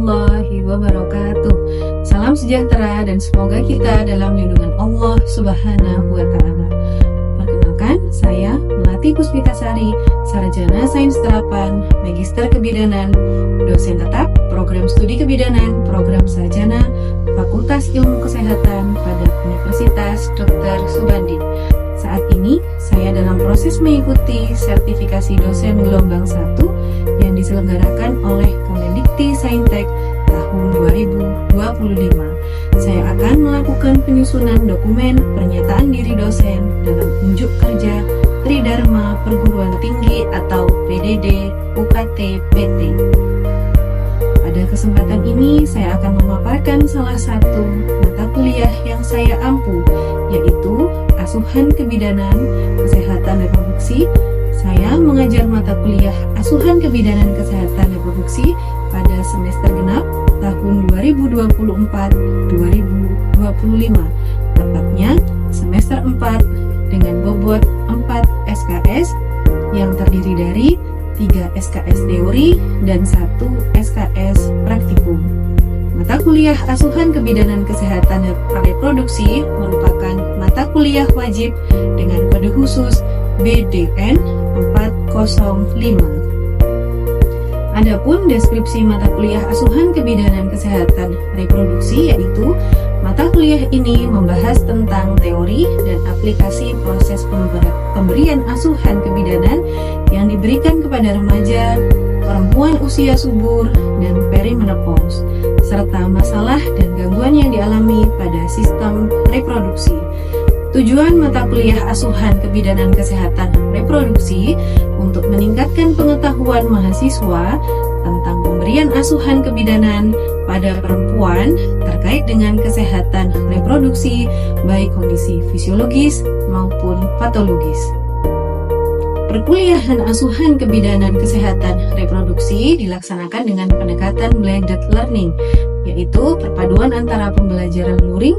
warahmatullahi wabarakatuh. Salam sejahtera dan semoga kita dalam lindungan Allah Subhanahu wa Ta'ala. Perkenalkan, saya Melati Puspitasari, Sarjana Sains Terapan, Magister Kebidanan, dosen tetap Program Studi Kebidanan, Program Sarjana, Fakultas Ilmu Kesehatan pada Universitas Dr. Subandi. Saat ini, saya dalam proses mengikuti sertifikasi dosen gelombang 1 yang diselenggarakan oleh Kemendikti Saintek tahun 2025. Saya akan melakukan penyusunan dokumen pernyataan diri dosen dalam unjuk kerja Tridharma Perguruan Tinggi atau PDD UKT PT. Pada kesempatan ini, saya akan memaparkan salah satu mata kuliah yang saya ampu, yaitu Asuhan Kebidanan Kesehatan Reproduksi. Saya mengajar mata kuliah Asuhan Kebidanan Kesehatan Reproduksi pada semester genap tahun 2024-2025, tepatnya semester 4 dengan bobot 4 SKS yang terdiri dari 3 SKS teori dan 1 SKS praktikum. Mata kuliah Asuhan Kebidanan Kesehatan Reproduksi merupakan mata kuliah wajib dengan kode khusus BDN 405. Adapun deskripsi mata kuliah Asuhan Kebidanan Kesehatan Reproduksi, yaitu mata kuliah ini membahas tentang teori dan aplikasi proses pemberian asuhan kebidanan yang diberikan kepada remaja, perempuan usia subur, dan perimenopause, serta masalah dan gangguan yang dialami pada sistem reproduksi. Tujuan mata kuliah Asuhan Kebidanan Kesehatan Reproduksi untuk meningkatkan pengetahuan mahasiswa tentang pemberian asuhan kebidanan pada perempuan terkait dengan kesehatan reproduksi, baik kondisi fisiologis maupun patologis. Perkuliahan Asuhan Kebidanan Kesehatan Reproduksi dilaksanakan dengan pendekatan blended learning, yaitu perpaduan antara pembelajaran luring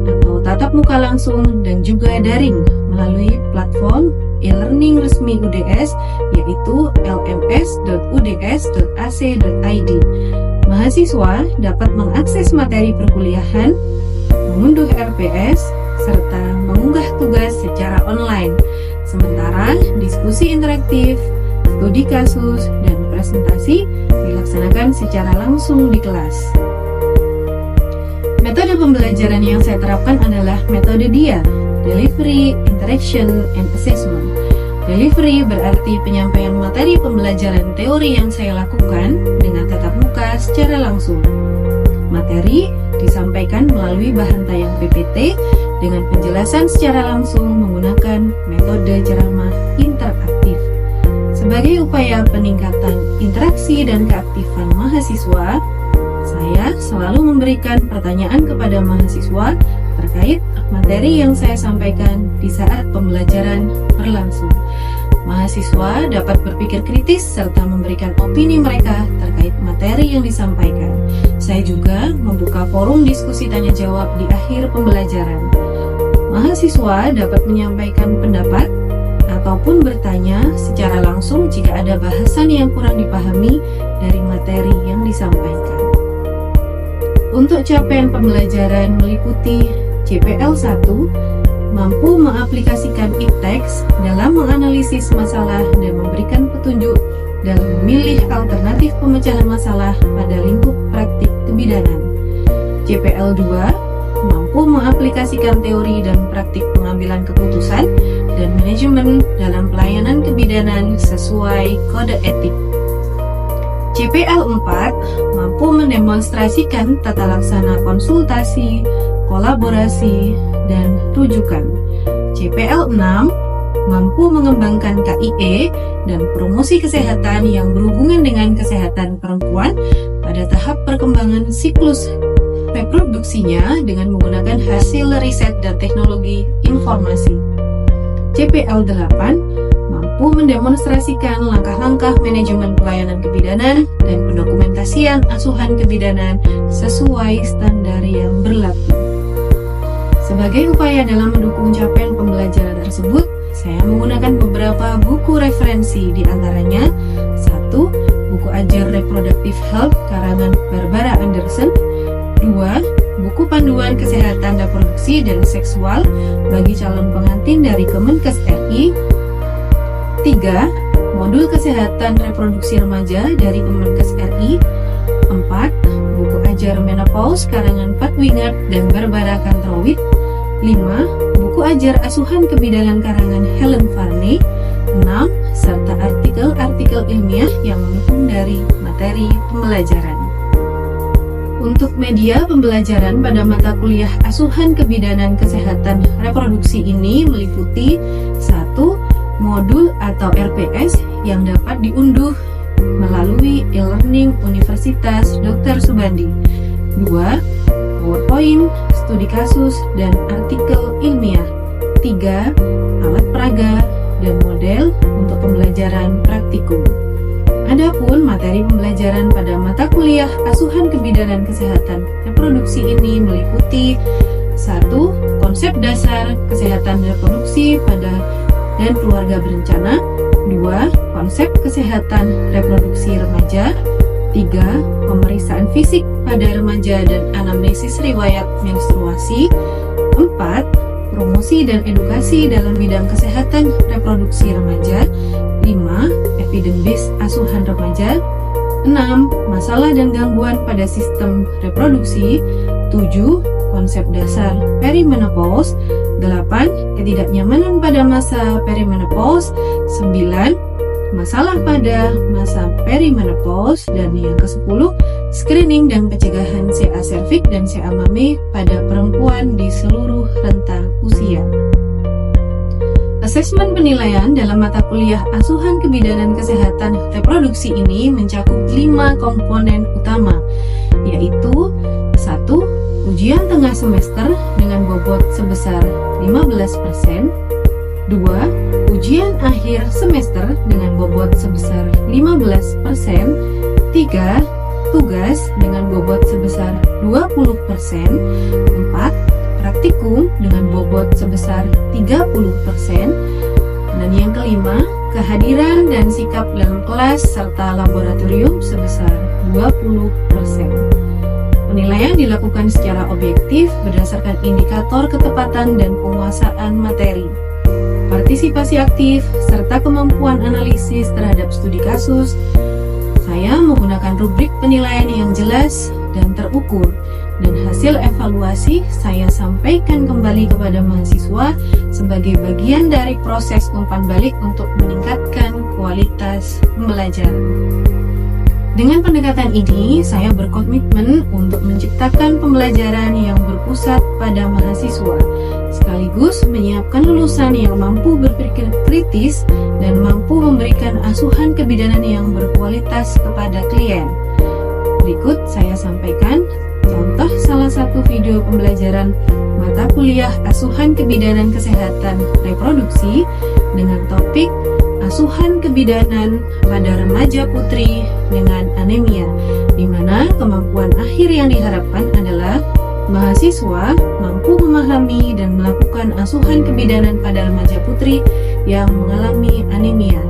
atau tatap muka langsung dan juga daring melalui platform e-learning resmi UDS, yaitu lms.uds.ac.id. Mahasiswa dapat mengakses materi perkuliahan, mengunduh RPS, serta mengunggah tugas secara online. Sementara diskusi interaktif, studi kasus, dan presentasi dilaksanakan secara langsung di kelas. Metode pembelajaran yang saya terapkan adalah metode DIA, Delivery, Interaction, and Assessment. Delivery berarti penyampaian materi pembelajaran teori yang saya lakukan dengan tatap muka secara langsung. Materi disampaikan melalui bahan tayang PPT dengan penjelasan secara langsung menggunakan metode ceramah interaktif. Sebagai upaya peningkatan interaksi dan keaktifan mahasiswa, saya selalu memberikan pertanyaan kepada mahasiswa terkait materi yang saya sampaikan di saat pembelajaran berlangsung. Mahasiswa dapat berpikir kritis serta memberikan opini mereka terkait materi yang disampaikan. Saya juga membuka forum diskusi tanya jawab di akhir pembelajaran. Mahasiswa dapat menyampaikan pendapat ataupun bertanya secara langsung jika ada bahasan yang kurang dipahami dari materi yang disampaikan. Untuk capaian pembelajaran meliputi CPL 1, mampu mengaplikasikan e-text dalam menganalisis masalah dan memberikan petunjuk dalam memilih alternatif pemecahan masalah pada lingkup praktik kebidanan. CPL 2, mampu mengaplikasikan teori dan praktik pengambilan keputusan dan manajemen dalam pelayanan kebidanan sesuai kode etik. CPL 4 mampu mendemonstrasikan tata laksana konsultasi, kolaborasi, dan rujukan. CPL 6 mampu mengembangkan KIE dan promosi kesehatan yang berhubungan dengan kesehatan perempuan pada tahap perkembangan siklus reproduksinya dengan menggunakan hasil riset dan teknologi informasi. CPL 8 mampu mendemonstrasikan langkah-langkah manajemen pelayanan kebidanan dan pendokumentasian asuhan kebidanan sesuai standar yang berlaku. Sebagai upaya dalam mendukung capaian pembelajaran tersebut, saya menggunakan beberapa buku referensi, di antaranya 1. buku ajar Reproductive Health karangan Barbara Anderson. 2. Buku panduan kesehatan reproduksi dan seksual bagi calon pengantin dari Kemenkes RI. 3. Modul kesehatan reproduksi remaja dari Kemenkes RI. 4. Buku ajar menopause karangan Pat Wingard dan Barbara Kantrowit. 5. Buku ajar asuhan kebidanan karangan Helen Varney. 6. Serta artikel-artikel ilmiah yang mendukung dari materi pembelajaran. Untuk media pembelajaran pada mata kuliah asuhan kebidanan kesehatan reproduksi ini meliputi 1. Modul atau RPS yang dapat diunduh melalui e-learning Universitas Dr. Subandi. 2. PowerPoint, studi kasus, dan artikel ilmiah. 3. Alat peraga dan model untuk pembelajaran praktikum. Adapun materi pembelajaran pada mata kuliah asuhan kebidanan kesehatan reproduksi ini meliputi 1. Konsep dasar kesehatan reproduksi pada dan keluarga berencana. 2. Konsep kesehatan reproduksi remaja. 3. Pemeriksaan fisik pada remaja dan anamnesis riwayat menstruasi. 4. Promosi dan edukasi dalam bidang kesehatan reproduksi remaja. 5. Evidence asuhan remaja. 6. Masalah dan gangguan pada sistem reproduksi. 7. Konsep dasar perimenopause. 8. Ketidaknyamanan pada masa perimenopause. 9. Masalah pada masa perimenopause. Dan yang ke-10, screening dan pencegahan CA serviks dan CA mame pada perempuan di seluruh rentang usia. Asesmen penilaian dalam mata kuliah asuhan kebidanan kesehatan reproduksi ini mencakup 5 komponen utama, yaitu 1. Ujian tengah semester dengan bobot sebesar 15%. 2. Ujian akhir semester dengan bobot sebesar 15%. 3. Tugas dengan bobot sebesar 20%. 4. Praktikum dengan bobot sebesar 30%. Dan yang kelima, kehadiran dan sikap dalam kelas serta laboratorium sebesar 20%. Penilaian dilakukan secara objektif berdasarkan indikator ketepatan dan penguasaan materi, partisipasi aktif, serta kemampuan analisis terhadap studi kasus. Saya menggunakan rubrik penilaian yang jelas dan terukur, dan hasil evaluasi saya sampaikan kembali kepada mahasiswa sebagai bagian dari proses umpan balik untuk meningkatkan kualitas pembelajaran. Dengan pendekatan ini, saya berkomitmen untuk menciptakan pembelajaran yang berpusat pada mahasiswa, sekaligus menyiapkan lulusan yang mampu berpikir kritis dan mampu memberikan asuhan kebidanan yang berkualitas kepada klien. Berikut saya sampaikan contoh salah satu video pembelajaran mata kuliah asuhan kebidanan kesehatan reproduksi dengan topik asuhan kebidanan pada remaja putri dengan anemia, di mana kemampuan akhir yang diharapkan adalah mahasiswa mampu memahami dan melakukan asuhan kebidanan pada remaja putri yang mengalami anemia.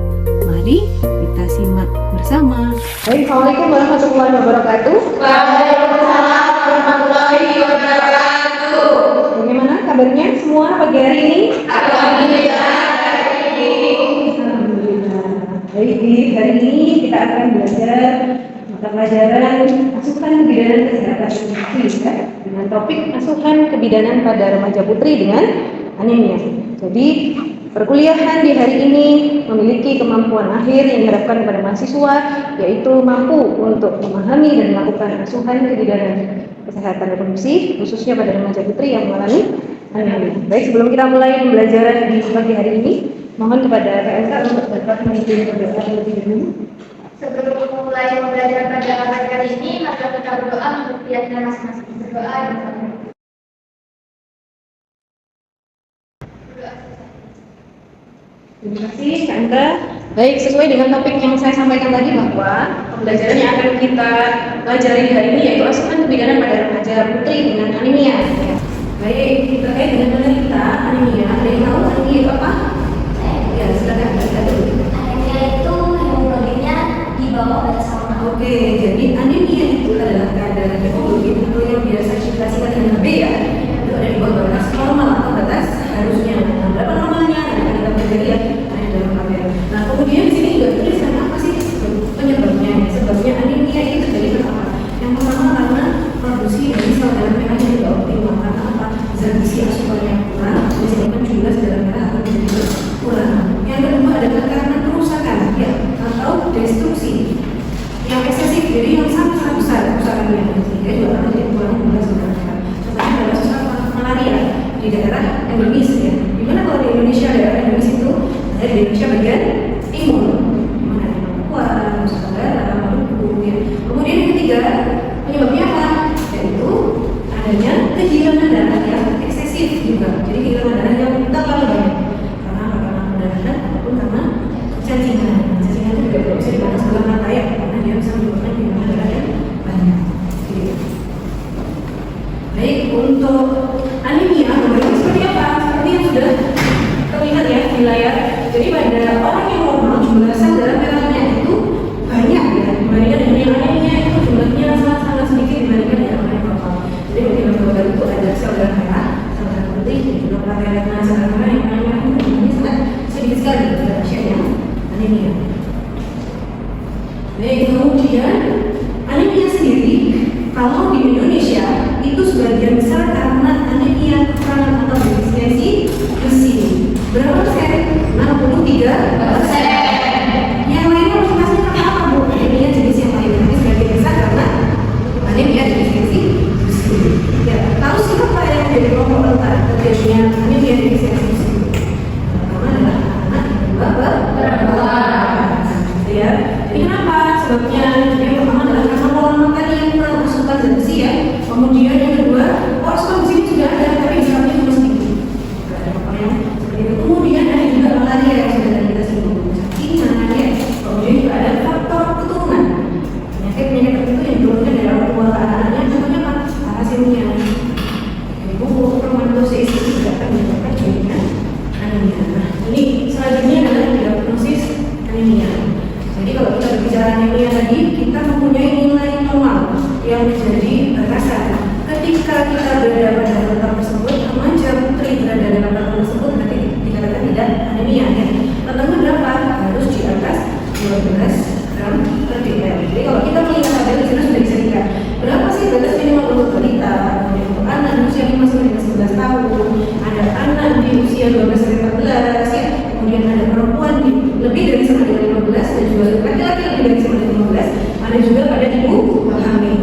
Mari kita simak bersama. Baik, Assalamualaikum warahmatullahi wabarakatuh. Waalaikumsalam warahmatullahi wabarakatuh. Bagaimana kabarnya semua pagi hari ini? Alhamdulillah. Baik, di hari ini kita akan belajar mata pelajaran asuhan kebidanan kesehatan reproduksi ya, dengan topik asuhan kebidanan pada remaja putri dengan anemia. Jadi perkuliahan di hari ini memiliki kemampuan akhir yang diharapkan pada mahasiswa, yaitu mampu untuk memahami dan melakukan asuhan kebidanan kesehatan reproduksi, khususnya pada remaja putri yang mengalami anemia. Baik, sebelum kita mulai pembelajaran di pagi hari ini, mohon kepada PLK untuk dapat memimpin berdoa terlebih dahulu. Sebelum mulai pembelajaran pada pagi hari ini, maka kita berdoa untuk kegiatan masing-masing berdoa. Terima kasih, Kak Andra. Baik, sesuai dengan topik yang saya sampaikan tadi bahwa pembelajaran yang akan kita pelajari hari ini yaitu asuhan kebidanan pada remaja putri dengan anemia. Baik, terkait dengan penderita anemia, ada yang tahu anemia itu apa? Ya, silakan kita dulu. Anemia itu hemoglobinnya di bawah batas Oke, jadi anemia itu adalah keadaan hemoglobin atau yang biasa kita singkat dengan B ya. Itu ada di bawah batas normal atau batas harusnya. Nah, berapa normalnya? Nah, kita pelajari ya. Nah, dalam tabel. Nah, kemudian di sini juga tuliskan apa sih penyebabnya? Sebabnya anemia itu terjadi kenapa? Yang pertama karena produksi dari sel darah merahnya tidak optimal. Karena apa? Zat gizi asupannya kurang, disebabkan jumlah sel darah merah akan menjadi kurang. Yang kedua adalah karena kerusakan ya atau destruksi yang eksesif, jadi yang sangat besar kerusakannya, sehingga juga akan menjadi kurang jumlah sel darah merah. Contohnya adalah sesuatu malaria di daerah endemis ya. Dimana kalau di Indonesia daerah endemis itu ada di Indonesia bagian timur, dimana ada Papua, Nusa Tenggara, Maluku ya. Kemudian yang ketiga penyebabnya apa? Yaitu adanya kehilangan darah yang eksesif juga. Jadi kehilangan darah yang terlalu banyak. Karena perdarahan ataupun karena cacingan. Cacingan itu juga bisa dipandang sebelah mata ya, karena dia bisa menyebabkan kehilangan darah yang banyak. Gitu. Baik, untuk anemia gambarnya seperti apa? Seperti yang sudah terlihat ya di layar. Jadi pada orang yang normal jumlah sel darah merahnya itu banyak ya, dibandingkan dengan yang anemia itu jumlahnya sangat sedikit dibandingkan dengan orang yang normal. Jadi bagi gambar itu ada sel darah merah, sel darah putih, dan juga plateletnya sel darah merah yang merah ini sangat sedikit sekali pada pasien yang anemia. Baik, kemudian anemia sendiri kalau di Indonesia itu sebagian besar karena anemia kekurangan atau defisiensi besi. Berapa persen? 63%. Yang lainnya persentasenya karena apa Bu? Anemia jenis yang lain, tapi sebagian besar karena anemia defisiensi besi. Ya, tahu siapa yang menjadi kelompok rentan terjadinya anemia defisiensi besi? Pertama adalah anak yang kedua perempuan. Ya, jadi kenapa? Sebabnya yang pertama adalah karena pola makan yang kurang asupan zat besi ya. Kemudian yang kedua, asupan besi juga ada tapi jumlahnya cuma sedikit. Ada faktor yang seperti itu. Kemudian ada juga malaria yang sudah tadi kita singgung. Cacingan ya. Kemudian juga ada faktor keturunan. Penyakit tertentu yang diturunkan dari orang tua ke anak-anaknya. Contohnya apa? Thalassemia, hemoglobinosis itu juga akan menyebabkan terjadinya anemia. Nah, ini selanjutnya adalah diagnosis anemia. Jadi kalau kita berbicara anemia tadi, kita mempunyai nilai normal yang menjadi batasan. Ketika kita berada pada rentang tersebut, remaja putri berada dalam rentang tersebut, berarti dikatakan tidak anemia ya. Rentangnya berapa? Harus di atas 12 gram per ml. Jadi kalau kita melihat tabel di sini sudah bisa dilihat berapa sih batas minimal untuk balita, untuk anak di usia 5 sampai 11 tahun, ada anak di usia 12 sampai 14 ya. Kemudian ada perempuan di lebih dari sama dengan 15 dan juga laki-laki lebih dari sama dengan 15. Ada juga pada ibu hamil.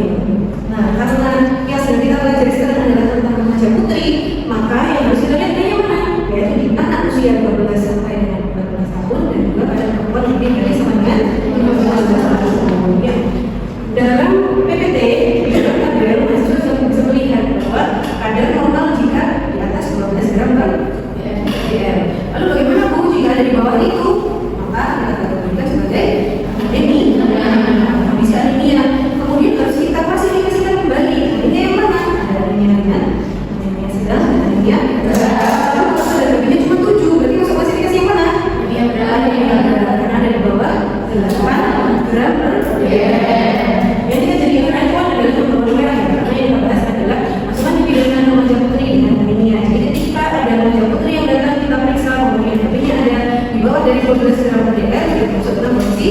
Nah, karena yang sedang kita pelajari sekarang adalah tentang remaja putri, maka yang harus kita lihat yang mana? Yaitu di anak usia 12 sampai dengan 14 tahun dan juga pada perempuan lebih dari sama dengan 15 tahun. Ya. Dalam PPT di dalam tabel mahasiswa sudah bisa melihat bahwa kadar normal jika di atas 12 gram per ml. Lalu bagaimana Bu jika ada di bawah itu? Maka kita kategorikan sebagai anemia. Bisa anemia. Kemudian harus kita klasifikasikan kembali. Anemia yang mana? Ada anemia ringan, anemia sedang, dan anemia berat. Lalu kalau sudah bagiannya cuma 7, berarti masuk klasifikasi yang mana? Anemia berat. Karena ada di bawah 8 gram per ml. Yang kita jadi yang adalah nomor merah ya. Karena yang kita bahas adalah masukan pidana remaja putri dengan anemia. Jadi ketika ada remaja putri yang datang kita periksa, kemudian HP-nya ada di bawah dari 12 gram per ml, kita masuk dalam kondisi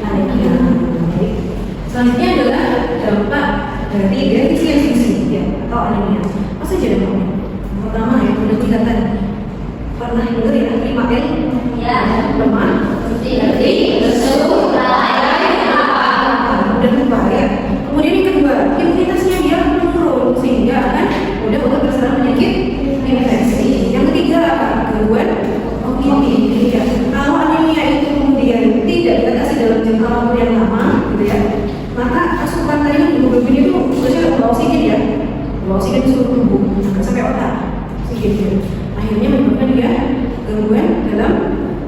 anemia. Selanjutnya adalah dampak dari defisiensi besi ya, atau anemia. Apa saja dampaknya? Yang pertama yang sudah kelihatan, pernah dengar ya 5L? Ya, lemah, letih, lesu, dan lupa ya. Kemudian yang kedua, imunitasnya dia menurun sehingga akan mudah untuk terserang penyakit infeksi. Yang ketiga apa? Gangguan kognitif. Ya. Kalau anemia itu kemudian tidak diatasi dalam jangka waktu yang lama, gitu ya, maka asupan tadi hemoglobin itu sebenarnya membawa oksigen ya, membawa oksigen di seluruh tubuh, sampai otak, oksigen. Akhirnya menyebabkan dia gangguan dalam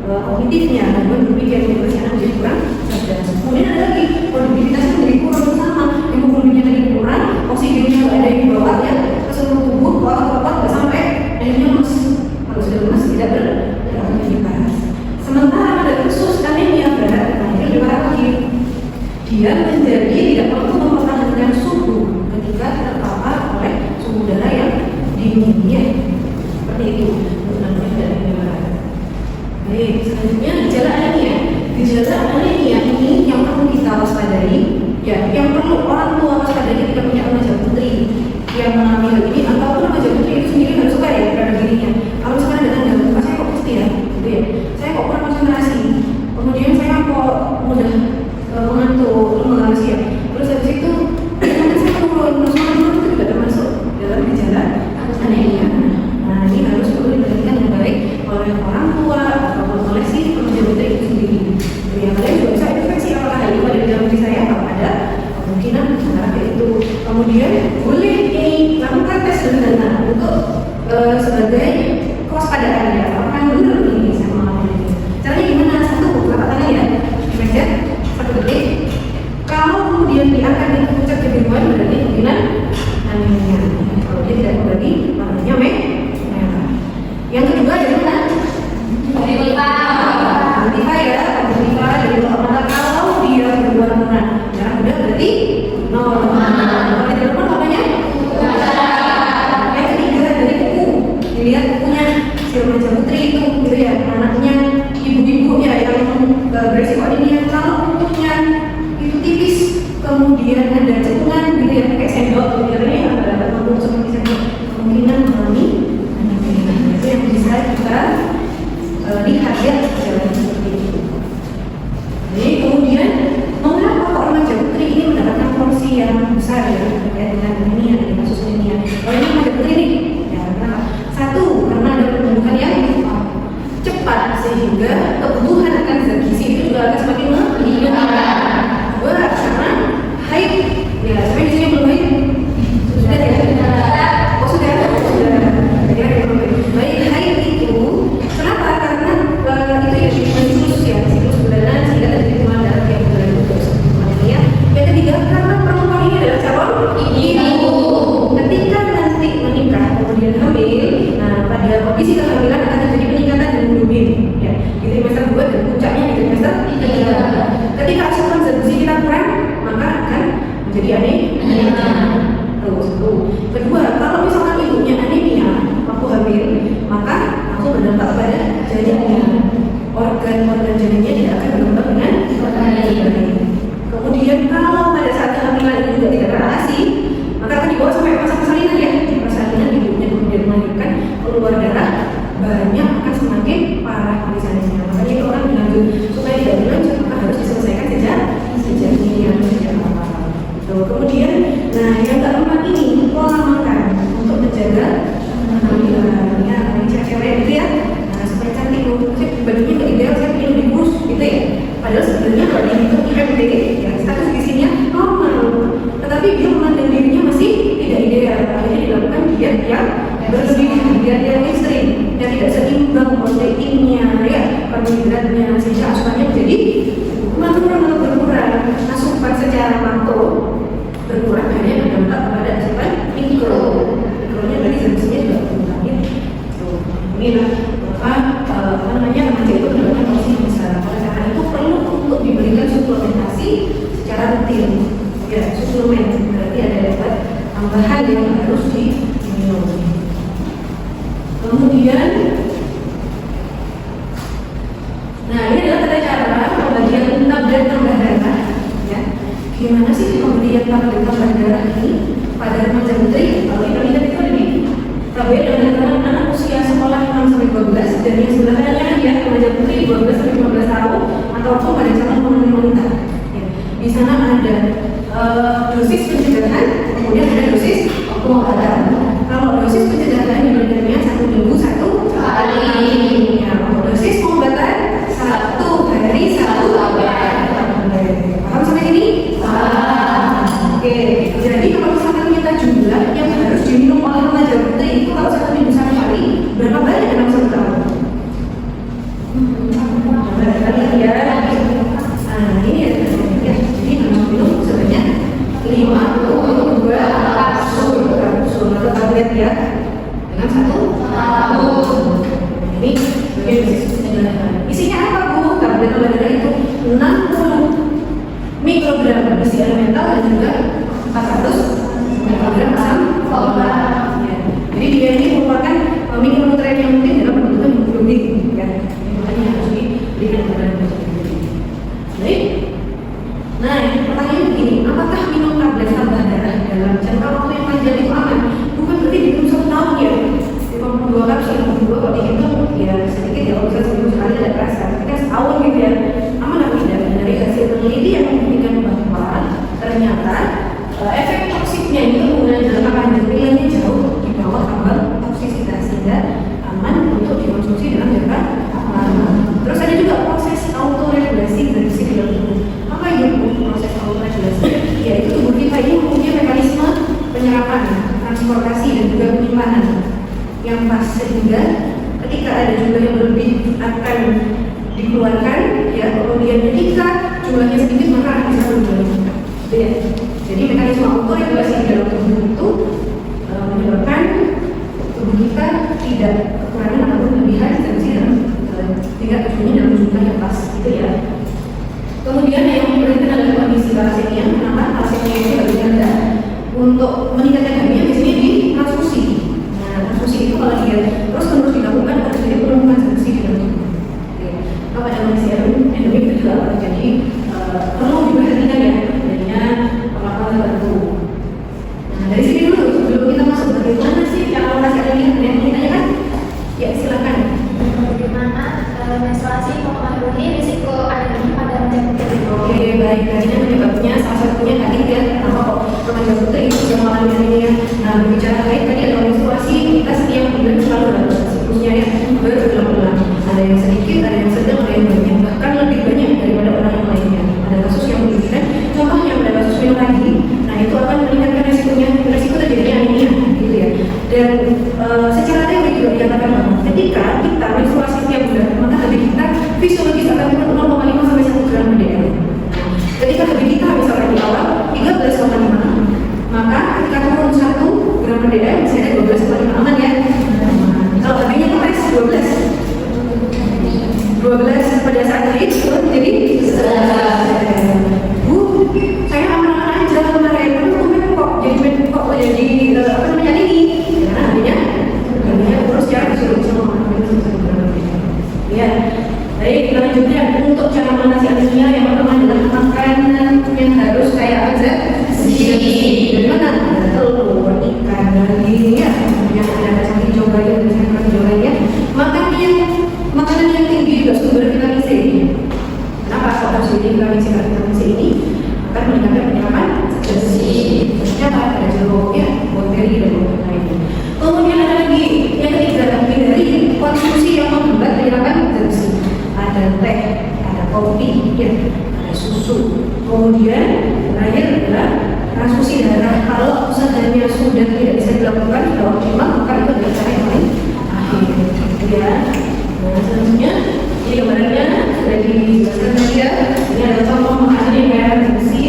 kognitifnya, gangguan berpikir, motivasi anak menjadi kurang cerdas. Kemudian ada lagi produktivitasnya menjadi kurang sama, hemoglobinnya tadi kurang, oksigennya ada di bawah ya, ke seluruh tubuh, ke otak nggak sampai, akhirnya lemas. Kalau sudah lemas tidak beraktivitas. Sementara pada kasus anemia berat, akhirnya lebih parah lagi. Dia kemudian boleh dilakukan tes sederhana untuk sebagai kewaspadaan ya. Apakah benar ini saya mengalami ini? Caranya gimana? Satu, telapak tangan ya, di meja, 1 detik. Kalau kemudian diangkat di puncak kebiruan berarti kemungkinan anemia. Kalau dia tidak berarti warnanya merah. Yang kedua adalah Antifa ya, Antifa jadi kalau dia berwarna merah muda berarti normal. Kalau tidak normal namanya yang ketiga dari kuku, dilihat kukunya si remaja putri itu gitu ya, anaknya ibu-ibu ya yang beresiko anemia. Kalau kukunya itu tipis kemudian ada cekungan gitu ya kayak sendok gitu ya, ada lambung seperti sendok, kemungkinan mengalami anemia. Itu yang bisa kita lihat ya jalan seperti itu. Jadi kemudian mengapa kok remaja putri ini mendapatkan porsi yang besar ya terkait dengan anemia, dengan kasus anemia? Kalau ini remaja putri nih, ya kenapa? Satu, karena ada pertumbuhan yang cepat sehingga kebutuhan akan zat gizi itu juga akan semakin meningkat. Dua, karena haid, ya sampai di sini belum haid? Sudah ya? Oh sudah. Baik, haid itu kenapa? Karena itu ya siklus bulanan sehingga terjadi demam darah tiap bulan itu ya. Yang ketiga, karena perempuan ini adalah calon ibu. Ketika nanti menikah kemudian hamil, nah pada kondisi kehamilan akan terjadi peningkatan hemoglobin ya di trimester 2 dan puncaknya di trimester 3. Ketika asupan zat gizi kita kurang, maka akan menjadi anemia. Tuh. Kedua, kalau misalkan ibunya anemia waktu hamil, maka langsung berdampak pada janinnya. Organ-organ janinnya tidak akan berkembang dengan baik. Kemudian kalau pada saat kehamilan itu juga tidak teratasi, maka akan dibawa sampai masa persalinan ya. Di persalinan ibunya kemudian melahirkan, keluar darah banyak, akan semakin parah kondisinya. Makanya itu orang bilang supaya tidak berlanjut maka harus diselesaikan sejak dini yang sejak awal. Kemudian, nah yang keempat ini pola makan untuk menjaga kehamilan ya, cewek gitu ya. Nah supaya cantik badannya nggak ideal, saya ingin lebih kurus gitu ya. Padahal sebenarnya kalau ini itu MD ya status gizinya normal, tetapi dia memandang dirinya masih tidak ideal. Akhirnya dilakukan diet yang berlebihan, diet yang ekstrim, yang tidak seimbang proteinnya ya, karbohidratnya, sehingga asupannya menjadi berkurang. Asupan secara makro berkurang hanya berdampak kepada asupan mikro. Mikronya berarti zat-zatnya juga berkurang ya. Inilah apa namanya remaja itu mendapatkan porsi besar. Oleh karena itu perlu untuk diberikan suplementasi secara rutin. Ya, suplemen berarti ada obat tambahan yang harus diminum. Kemudian, nah ini adalah tata cara pembagian tablet tambah darah. Ya, gimana sih pemberian tablet tambah darah ini pada remaja putri? Kalau kita lihat itu ada di tablet dengan anak usia sekolah 6-12 dan yang sebelahnya ya remaja putri 12-15 tahun ataupun pada calon pemenuhi wanita. Ya, di sana ada dosis pencegahan, kemudian ada dosis pengobatan. Kalau dosis pencegahan sebenarnya 1 minggu 1 kali. Ya, dosis pengobatan 1 hari 1 obat. Paham sampai sini? Oke. Jadi kalau misalkan kita jumlah yang harus diminum oleh remaja putri itu kalau 1 minggu 1 kali, berapa banyak dalam 1 tahun? Berapa kali ya? Nah ini ya. Jadi minum sebanyak 52 kapsul atau tablet ya dengan 1 tahun. Ini bagian isinya apa Bu? Tablet obat darah itu 60 mikrogram besi elemental dan juga 400 mikrogram asam folat. Ya. Jadi dia ini merupakan mikronutrien yang penting dalam pembentukan hemoglobin. Ya. Makanya harus diberikan kepada remaja putri. Baik. Nah, pertanyaannya begini, apakah minum tablet tambah darah dalam jangka waktu yang panjang itu aman? Bukan berarti diminum 1 tahun ya. 52 kapsul, 52 kalau dihitung ya sedikit ya, kalau bisa seminggu sekali tidak terasa. Tapi kan setahun gitu ya, aman atau tidak? Dari hasil peneliti yang membuktikan bahwa ternyata efek toksiknya itu penggunaan jangka panjang pilihannya jauh di bawah ambang toksisitas sehingga aman untuk dikonsumsi dalam jangka lama. Terus ada juga proses autoregulasi dari dalam tubuh. Apa itu proses autoregulasi? Yaitu tubuh kita ini mempunyai mekanisme sehingga ketika ada jumlah yang berlebih akan dikeluarkan, ya. Kemudian ketika jumlahnya sedikit maka akan bisa menurunkan. Ya. Jadi mekanisme autoregulasi di dalam tubuh itu menyebabkan tubuh kita tidak kekurangan ataupun kelebihan zat besi dalam tingkat tubuhnya dalam jumlah yang pas, gitu ya. Kemudian yang berikutnya adalah kondisi thalassemia. Kenapa thalassemia ini lebih rendah? Untuk meningkatkan anemia biasanya di transfusi. Nah, transfusi itu kalau dia terus-menerus dilakukan akan terjadi penumpukan zat besi di dalam tubuh. Kalau pada manusia endemik itu juga akan terjadi, perlu diperhatikan ya, adanya perlakuan tertentu. Nah, dari sini dulu sebelum kita masuk bagaimana sih cara mengatasi anemia yang ditanyakan? Ya, silakan. Bagaimana menstruasi mempengaruhi risiko anemia pada remaja putri? Oke, baik. Tadinya penyebabnya salah satunya tadi ya, kenapa kok remaja putri itu sudah mengalami anemia. Nah, berbicara lain tadi adalah menstruasi, kita setiap bulan selalu ada siklusnya ya, berulang-ulang. Ada yang sedikit, ada yang sedang, ada yang banyak, bahkan lebih banyak daripada orang yang lainnya. Ada kasus yang menunjukkan, contohnya pada kasus yang lagi, nah itu akan meningkatkan resiko terjadinya anemia, gitu ya. Dan secara teori juga dikatakan bahwa ketika kita menstruasi setiap bulan, maka habis kita fisiologis akan turun 0,5 sampai 1 gram mdl. Ketika habis kita misalkan di awal 13,5, maka ketika turun 1 gram mdl bisa ada 12,5, aman ya. Kalau habisnya itu tes 12 pada saat itu jadi saya aman-aman aja kemarin kok jadi apa namanya ini terus jangan disuruh semua ya. Baik, kita lanjutkan untuk cara mengatasi anemia. Yang pertama adalah makanan yang harus kaya aja dari mana? Telur, ikan, daging ya, yang ada kacang hijau banyak dan sayur hijau lainnya. Makanan yang tinggi juga sumber vitamin C. Kenapa? Kalau sumber vitamin C ini akan meningkatkan penyerapan zat besi. Ternyata ada jeruk ya, bakteri dan lain-lain. Kemudian ada lagi yang ketiga, hindari konsumsi yang menghambat penyerapan zat besi. Ada teh, ada kopi, ya, ada susu. Kemudian terakhir adalah transfusi darah. Kalau usahanya sudah tidak bisa dilakukan secara optimal, maka itu adalah cara yang paling akhir. Ya. Nah, selanjutnya ini gambarannya sudah dijelaskan tadi ya. Ini adalah contoh makanan yang kaya zat besi.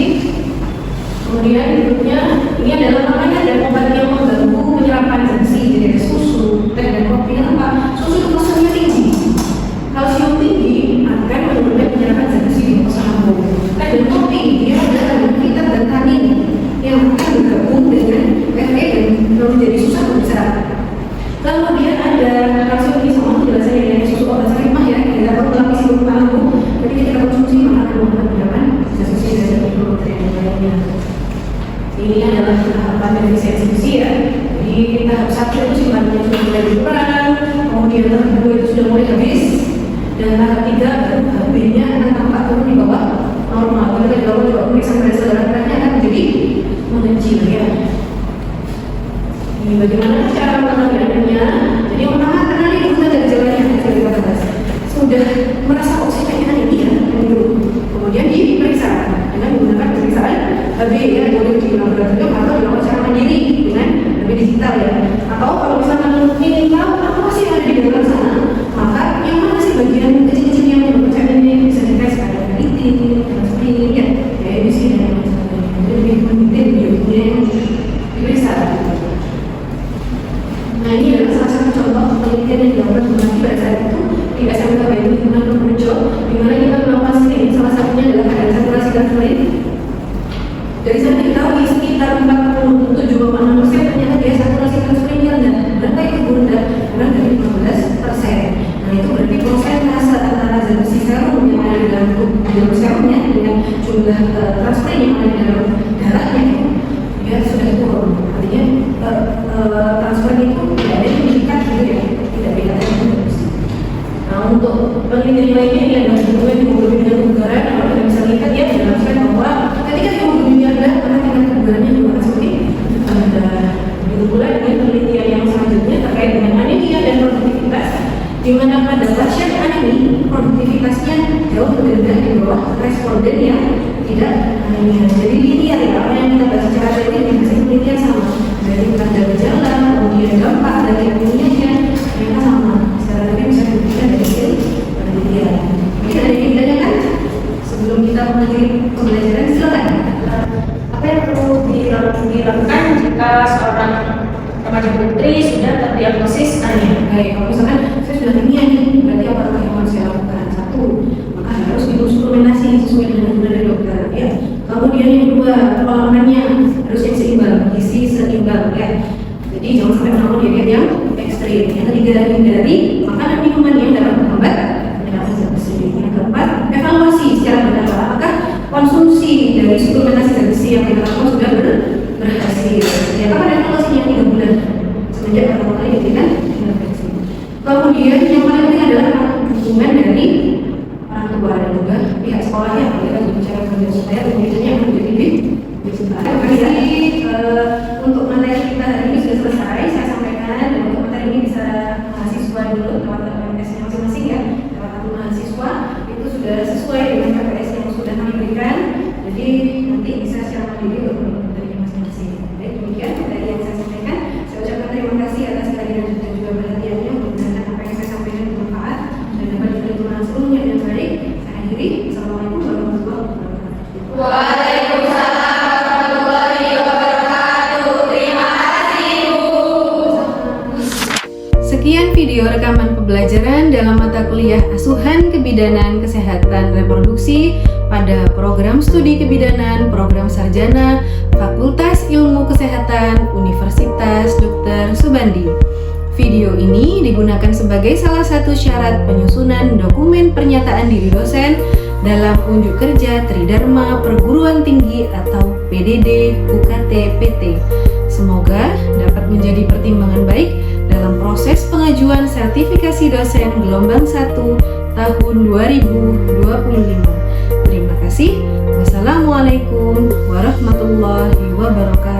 Kemudian berikutnya ini adalah makanan dan obat yang mengganggu penyerapan zat besi. Jadi ada susu, teh dan kopi. Kenapa? Susu itu kalsiumnya tinggi. Kalsium tinggi akan menurunkan penyerapan zat besi di mukosa lambung. Teh dan kopi dia adalah vitamin dan tanin yang akan bergabung dengan Fe dan menjadi susah untuk diserap. Kemudian ada kalsium ini sama penjelasannya dari susu obat sarimah ya, tidak perlu melapisi luka lambung. Jadi kita konsumsi maka akan membuat penyerapan zat besi dan mikronutrien lainnya. Ini adalah tahapan dari sensitivasi ya. Jadi tahap 1 itu simpanannya sudah mulai berkurang, kemudian tahap 2 itu sudah mulai habis, dan tahap 3 HB-nya akan tampak turun di bawah normal. Ketika di bawah juga pemeriksaan pada saudara beratnya akan menjadi mengecil ya. Ini bagaimana cara mengenali anemia? Jadi yang pertama kenali dulu dari gejalanya yang sudah kita bahas. Sudah merasa kok saya kayaknya anemia dulu. Kemudian diperiksa dengan menggunakan pemeriksaan HB ya, boleh di laboratorium atau dilakukan secara mandiri dengan HB digital ya. Atau kalau misalkan ingin tahu apa sih yang ada di dalam sana, maka yang mana sih bagian kecil-kecil yang menyebabkan anemia bisa dites pada keratin, transplin ya, ABC dan lain sebagainya. Jadi lebih penting biopsinya yang diperiksa. Nah, ini adalah salah satu contoh penelitian yang dilakukan pada saat itu di SMK Bandung Lingkungan Purworejo, di mana kita melakukan screening. Salah satunya adalah keadaan saturasi transfusi. Dari sana diketahui sekitar 47,6% ternyata dia saturasi transfusinya rendah. Berapa itu rendah? Kurang dari 15%. Nah, itu berarti persentase antara zat besi serum yang ada di dalam tubuh serumnya dengan jumlah transfusi yang ada di dalam darahnya itu dia sudah turun. Artinya transfer itu tidak ada yang mengikat gitu ya, tidak beda dengan zat besi. Nah, untuk penelitian lainnya ini adalah hubungan hemoglobin dengan kebugaran. Kalau kita bisa lihat ya, dijelaskan bahwa ketika hemoglobinnya rendah, maka tingkat kebugarannya juga akan semakin rendah. Begitu pula dengan penelitian yang selanjutnya terkait dengan anemia dan produktivitas, di mana pada pasien anemia produktivitasnya jauh lebih rendah di bawah responden yang tidak anemia. Jadi linear ya, apa yang kita bahas secara teori ini masih penelitian sama. Jadi bukan ada gejala, kemudian dampak dari anemianya, yang seorang remaja putri sudah terdiagnosis anemia? Baik, kalau misalkan saya sudah anemia nih, berarti apa yang harus saya lakukan? Satu, maka harus suplementasi sesuai dengan dari dokter, ya. Kemudian yang kedua, pola makannya harus yang seimbang, gizi seimbang, ya. Jadi jangan sampai melakukan diet yang ekstrim. Yang ketiga, hindari makanan minuman yang dapat menghambat penyerapan zat besi. Yang keempat, evaluasi secara berkala apakah konsumsi dari suplementasi zat besi yang kita lakukan sudah berhasil. Ternyata pada evaluasinya 3 bulan semenjak pertama kali diberikan intervensi. Kemudian yang paling penting adalah dukungan dari orang tua dan juga pihak sekolah yang kita berbicara dengan supaya pembelajarannya menjadi lebih sebentar. Terima kasih untuk materi kita hari ini sudah selesai. Saya sampaikan dan untuk materi ini bisa mahasiswa dulu lewat KPS-nya masing-masing, ya. Lewat akun mahasiswa itu sudah sesuai dengan KPS yang sudah kami berikan. Jadi nanti bisa secara mandiri untuk materinya masing-masing. Baik, demikian materi yang saya sampaikan. Saya ucapkan terima kasih atas kehadiran dan juga perhatiannya. Mudah-mudahan apa yang saya sampaikan bermanfaat dan dapat diterima seluruhnya dengan baik. Saya akhiri. Assalamualaikum warahmatullahi wabarakatuh. Waalaikumsalam warahmatullahi wabarakatuh. Terima kasih, Bu. Sekian video rekaman pembelajaran dalam mata kuliah Asuhan Kebidanan Kesehatan Reproduksi pada program studi kebidanan program sarjana Fakultas Ilmu Kesehatan Universitas Dr. Subandi. Video ini digunakan sebagai salah satu syarat penyusunan dokumen pernyataan diri dosen dalam unjuk kerja Tridharma Perguruan Tinggi atau PDD UKT PT. Semoga dapat menjadi pertimbangan baik dalam proses pengajuan sertifikasi dosen gelombang 1 tahun 2025. Terima kasih. Wassalamualaikum warahmatullahi wabarakatuh.